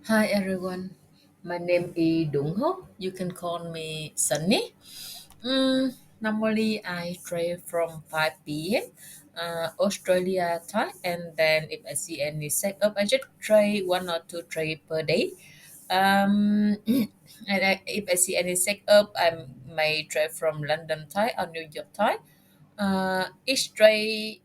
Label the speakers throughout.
Speaker 1: Hi everyone, my name is Dung Ho. You can call me Sunny. Normally I trade from 5 p.m. Australia time, and then if I see any setup, I just trade one or two trade per day. If I see any setup, I may trade from London time or New York time. Each trade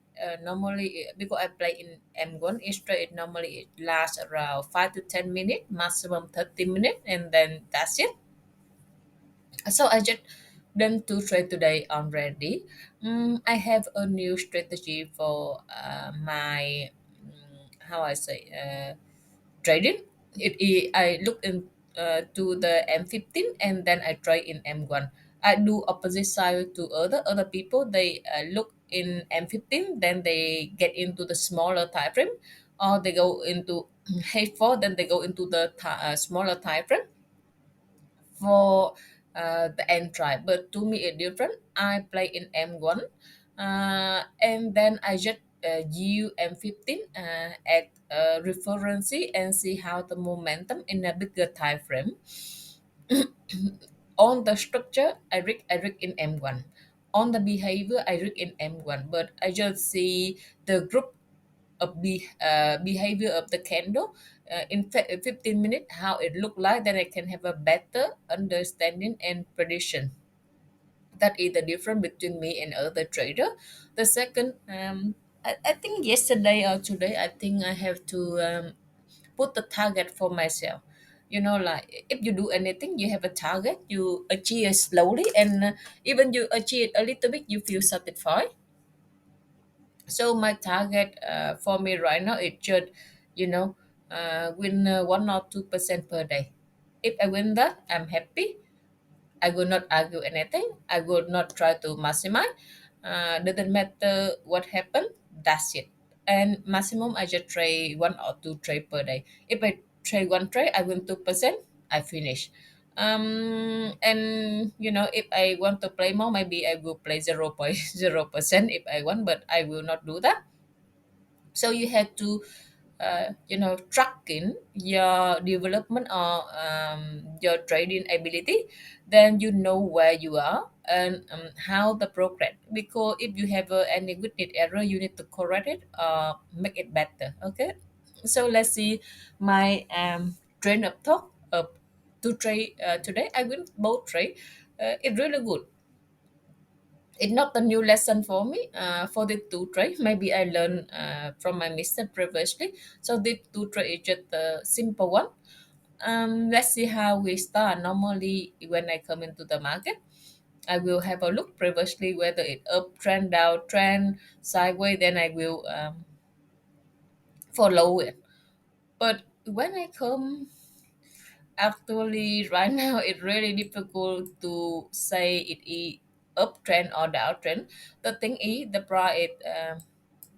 Speaker 1: normally because I play in M1, each trade normally it lasts around 5 to 10 minutes, maximum 30 minutes, and then that's it. So I just done two trade today already. I have a new strategy for my how I say trading. I look in to the M15 and then I try in M1. I do opposite side to other people. They look in M15, then they get into the smaller time frame, or they go into H4, then they go into the smaller time frame for the end tribe. But to me, it's different. I play in M1, and then I just use M15 at reference and see how the momentum in a bigger time frame. On the structure, I read in M1. On the behavior, I read in M1. But I just see the group of behavior of the candle in 15 minutes how it look like, then I can have a better understanding and prediction. That is the difference between me and other trader. The second, I think yesterday or today, I think I have to put the target for myself. Like if you do anything, you have a target, you achieve slowly, and even you achieve a little bit, you feel satisfied. So my target for me right now is just, you know, win 1 or 2% per day. If I win that, I'm happy. I will not argue anything. I will not try to maximize. Doesn't matter what happened. That's it. And maximum, I just trade 1 or 2 trade per day. If I trade one trade, I win 2%. I finish. And if I want to play more, maybe I will play 0.0% if I want, but I will not do that. So you have to tracking your development or your trading ability, then you know where you are and how the progress, because if you have any witness error, you need to correct it or make it better. Okay, so let's see my train of thought of to trade today. I win both trade. It's really good. It's not a new lesson for me for the two trade. Maybe I learned from my mistake previously. So the two trade is just a simple one. Let's see how we start. Normally, when I come into the market, I will have a look previously whether it uptrend, downtrend, sideways. Then I will follow it. But when I come actually right now, it's really difficult to say it is uptrend or downtrend. The thing is, the price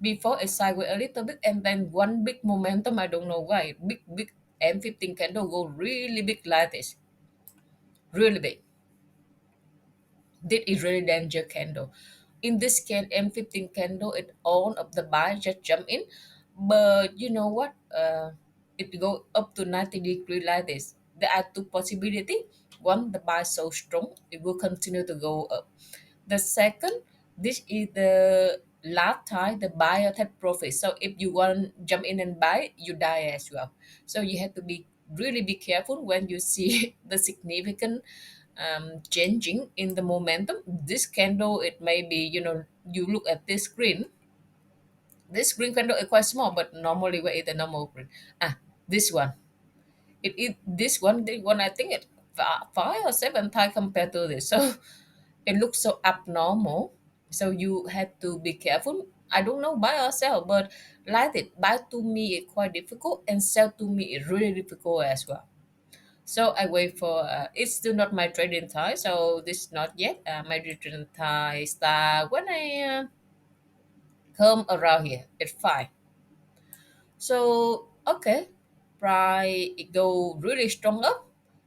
Speaker 1: before it sideways a little bit and then one big momentum. I don't know why. Big M15 candle go really big like this, really big. This is really danger candle. In this M15 candle, it all of the buy just jump in, but you know what? It go up to 90 degree like this. There are two possibility. One, the buy so strong, it will continue to go up. The second, this is the last time the buyer take profit. So if you want jump in and buy, you die as well. So you have to be really be careful when you see the significant changing in the momentum. This candle, it may be, you look at this screen. This green candle is quite small, but normally where is the normal green? Ah, this one. It is this one. The one I think it 5 or 7 times compared to this. So it looks so abnormal. So you have to be careful. I don't know buy or sell, but like it, buy to me is quite difficult, and sell to me is really difficult as well. So I wait for it's still not my trading time, so this not yet. My trading time start when I come around here. It's fine. So okay, price it go really strong up.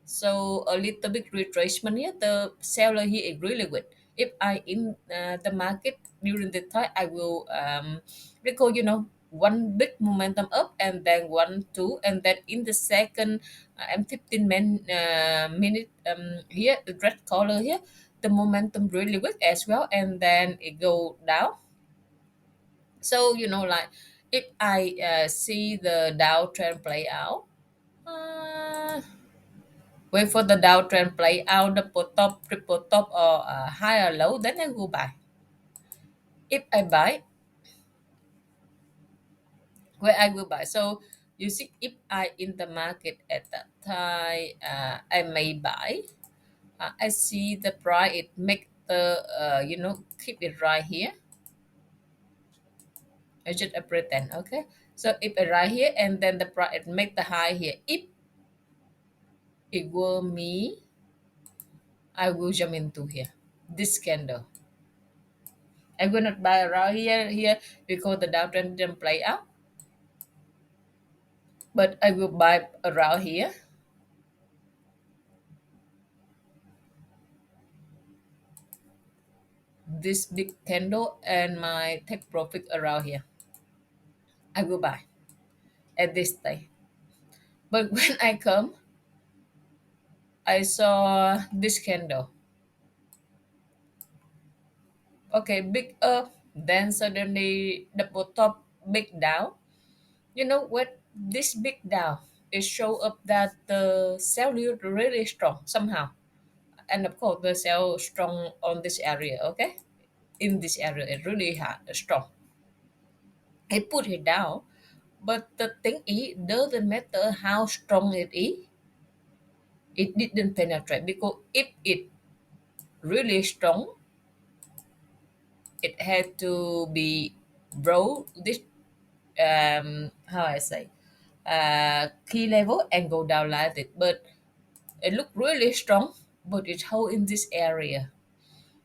Speaker 1: So a little bit retracement here. The seller here is really good. If I in the market during the time, I will because one big momentum up and then one two, and then in the second M15 minute here, the red color here, the momentum really weak as well, and then it go down. So like if I see the downtrend play out, uh, wait for the downtrend play out, the top, triple top, or higher low, then I go buy. If I buy, where I will buy. So you see, if I in the market at that time, I may buy. I see the price it make the keep it right here. I just pretend, okay. So if I right here and then the price it make the high here. If it were me, I will jump into here. This candle. I will not buy around here because the downtrend didn't play out. But I will buy around here, this big candle, and my take profit around here. I will buy at this day. But when I come, I saw this candle. Okay, big up, then suddenly double top, big down. You know what? This big down, it show up that the sell really strong somehow. And of course, the sell strong on this area, okay? In this area, it really strong. I put it down, but the thing is, doesn't matter how strong it is, it didn't penetrate because if it really strong, it had to be broke this how I say key level and go down like it. But it looked really strong, but it's hold in this area.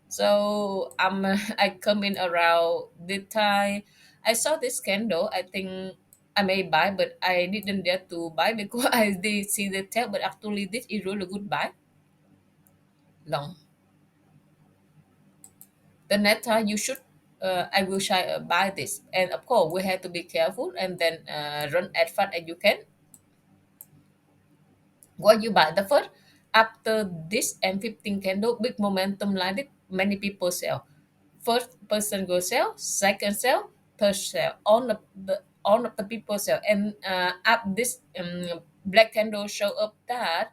Speaker 1: So I come in around this time. I saw this candle. I think I may buy, but I didn't dare to buy because I did see the tail. But actually, this is really good buy. Long. The next time you should. I will try buy this, and of course we have to be careful and then run as fast as you can. What you buy the first after this M15 candle big momentum like this, many people sell. First person go sell, second sell, third sell. All of the people sell, and up this black candle show up that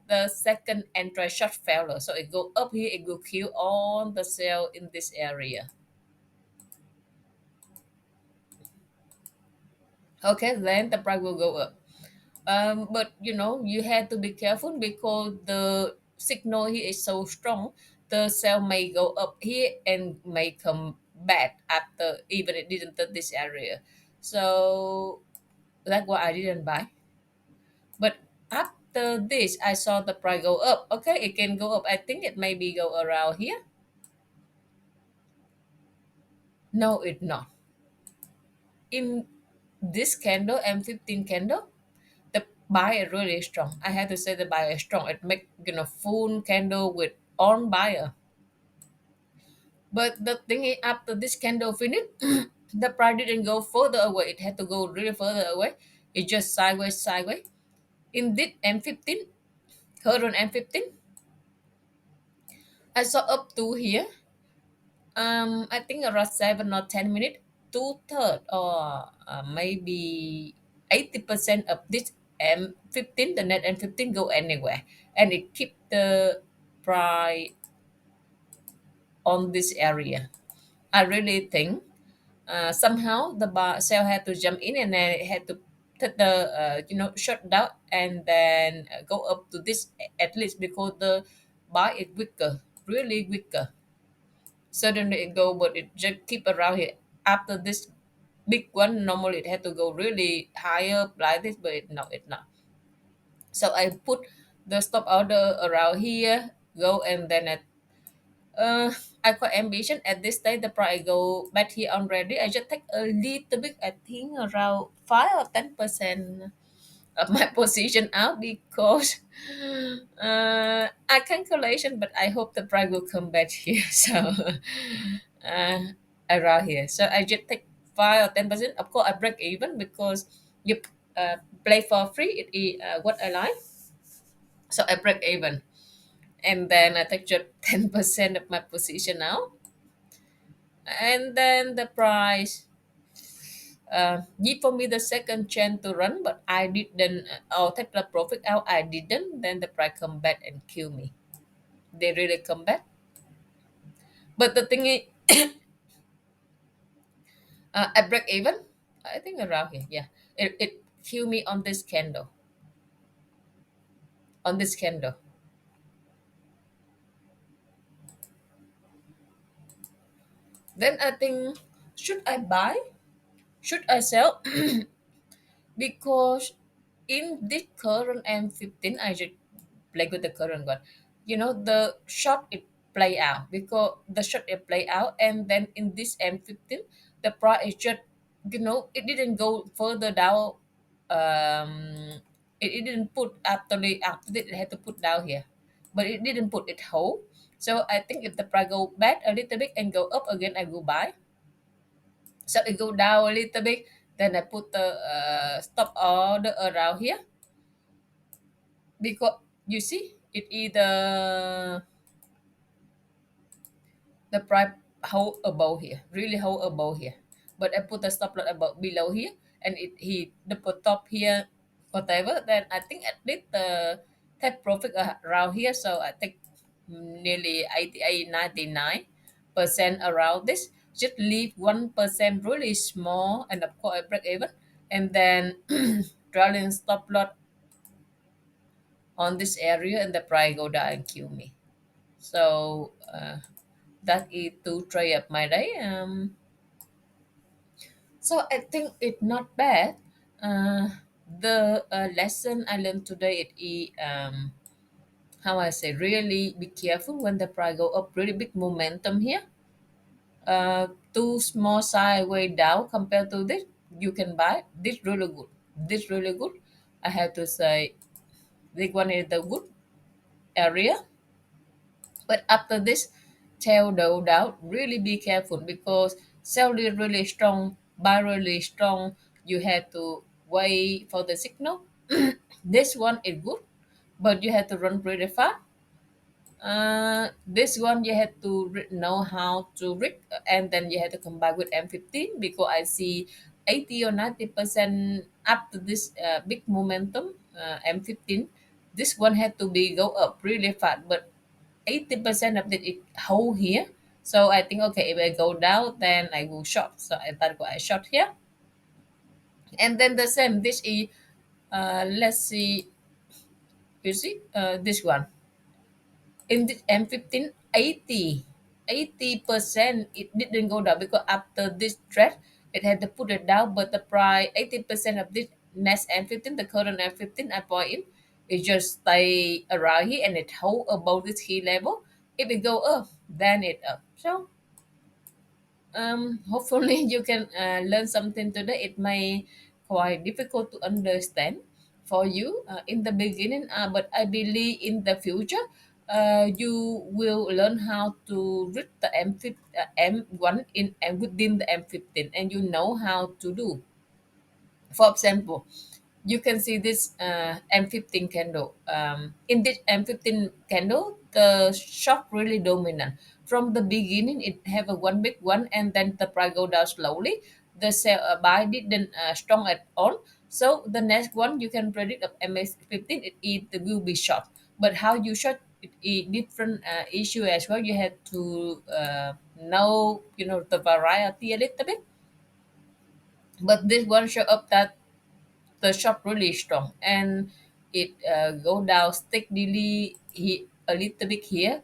Speaker 1: the second entry short failure. So it go up here, it go kill all the sell in this area. Okay, then the price will go up. But you have to be careful because the signal here is so strong. The cell may go up here and may come back after even it didn't touch this area. So that's why I didn't buy. But after this, I saw the price go up. Okay, it can go up. I think it maybe go around here. No, it not. In this candle, M15 candle, the buyer really strong. I have to say the buyer is strong. It make full candle with on buyer. But the thing is, after this candle finish, the price didn't go further away. It had to go really further away. It just sideways, sideways. In this M15, current M15, I saw up to here. I think around 7 or 10 minutes, two third or maybe 80% of this M15, the net M15 go anywhere, and it keep the price on this area. I really think somehow the sale had to jump in and then it had to take the shut down and then go up to this at least because the buy is weaker, really weaker. Suddenly it go, but it just keep around here. After this big one, normally it had to go really higher like this, but it's not. So I put the stop order around here, go and then uh, I got ambition at this stage. The price go back here already. I just take a little bit. I think around 5 or 10% of my position out because I calculation, but I hope the price will come back here. So uh, around here. So I just take 5 or 10%. Of course, I break even because you play for free. It is what I like, so I break even, and then I take just 10% of my position now, and then the price give for me the second chance to run, but I didn't. Or take the profit out, I didn't. Then the price come back and kill me. They really come back. But the thing is, I break even. I think around here, yeah. It kill me on this candle. On this candle. Then I think, should I buy? Should I sell? Because in this current M15, I just play with the current one. The shot it play out, because the shot it play out, and then in this M15, the price is just, it didn't go further down. It didn't put after it had to put down here, but it didn't put it whole. So I think if the price go back a little bit and go up again, I go buy. So it go down a little bit, then I put the stop order around here, because you see it either the price hold above here, really hold above here, but I put the stop loss above below here, and it he the put top here, whatever. Then I think at least the take profit around here, so I take nearly 99% around this. Just leave 1% really small, and of course I break even, and then trailing stop loss on this area, and the price go down and kill me. So that is to trade up my day. So I think it's not bad. The lesson I learned today, it is, how I say, really be careful when the price go up, really big momentum here. Too small sideways down compared to this, you can buy this really good. This really good. I have to say this one is the good area. But after this tail go down, really be careful, because sell is really strong, buy really strong. You have to wait for the signal. This one is good, but you have to run pretty fast. This one you have to know how to read, and then you have to combine with M15, because I see 80 or 90% up to this big momentum M15. This one had to be go up really fast, but 80% of it hold here. So I think, okay, if I go down, then I will short. So I thought I short here, and then the same. This is let's see. You see this one in the M15, 80% it didn't go down, because after this trade it had to put it down, but the price 80% of this next M15, the current M15 I bought in, it just stay around here, and it hold above this key level. If it go up, then it up. So hopefully you can learn something today. It may quite difficult to understand for you in the beginning, but I believe in the future you will learn how to read the M1 in and within the M15, and you know how to do. For example, you can see this M15 candle. In this M15 candle, the shock really dominant. From the beginning, it have a one big one, and then the price go down slowly. The sell buy didn't strong at all. So the next one you can predict of MS15, it will be short. But how you short, it is different issue as well. You have to know, the variety a little bit. But this one show up that the shop really strong, and it go down steadily a little bit here.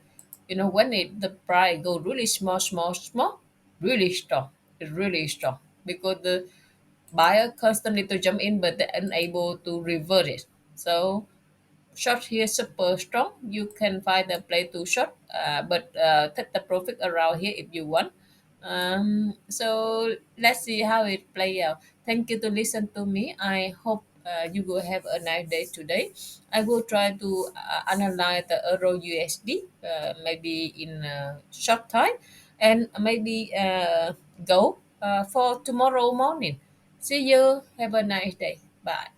Speaker 1: When the price go really small, really strong. It's really strong, because the buyer constantly to jump in, but they're unable to revert it. So short here super strong. You can find the play too short, but take the profit around here if you want. So let's see how it play out. Thank you to listen to me. I hope you will have a nice day today. I will try to analyze the euro USD maybe in a short time, and maybe go for tomorrow morning. See you. Have a nice day. Bye.